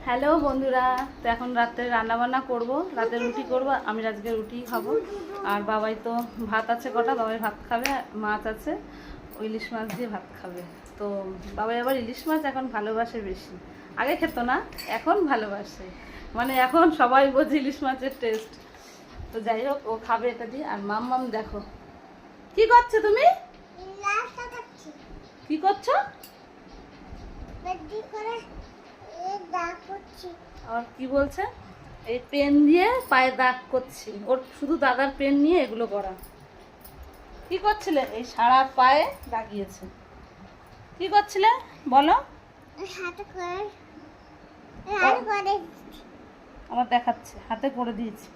Hello বন্ধুরা, তো এখন রাত্রে রান্নাবান্না করব, রাতে রুটি করব। আমি আজকে রুটি খাবো, আর বাবাই তো ভাত আছে কটা, বাবাই ভাত খাবে। মাছ আছে, ওই ইলিশ মাছ দিয়ে ভাত খাবে। তো বাবাই আবার ইলিশ মাছ এখন ভালোবাসে বেশি, আগে খেত না, এখন ভালোবাসে। মানে এখন সবাই বোঝে ইলিশ মাছের টেস্ট। তো যাই হোক, ও খাবে এটা দিয়ে। আর মাম্মাম দেখো কি করছো তুমি, কি করছো? আর কি বলছে, এই পেন দিয়ে পায়ে দাগ করছি। ওর শুধু দাদার পেন নিয়ে এগুলো করা। কি করছিলে? এই সারা পায়ে দাগিয়েছে। কি করছিলে বলো? আমার দেখাচ্ছে, হাতে করে দিয়েছি।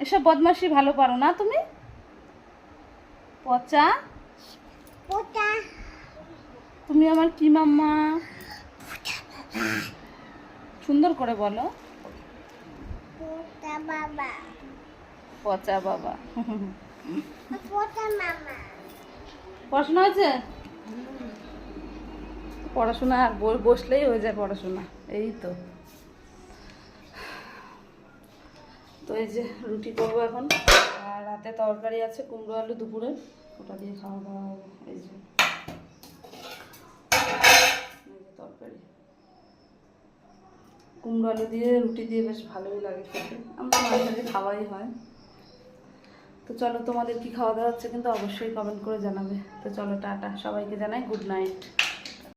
এসব বদমাশি ভালো পারো না তুমি, পচা। তুমি আমার কি মাম্মা? সুন্দর করে বলো। পচা বাবা। পড়াশোনা হয়েছে? পড়াশোনা আর বসলেই হয়ে যায় পড়াশোনা, এই তো। তো এই যে রুটি করবো এখন, আর রাতে তরকারি আছে কুমড়ো আলু দুপুরে, ওটা দিয়ে খাওয়া দাওয়া হবে। এই যে তরকারি কুমড়ো আলু দিয়ে রুটি দিয়ে বেশ ভালোই লাগে খেতে, আমরা মাঝে মাঝে খাওয়াই হয়। তো চলো, তোমাদের কি খাওয়া দাওয়া হচ্ছে কিন্তু অবশ্যই কমেন্ট করে জানাবে। তো চলো, টাটা, সবাইকে জানাই গুড নাইট।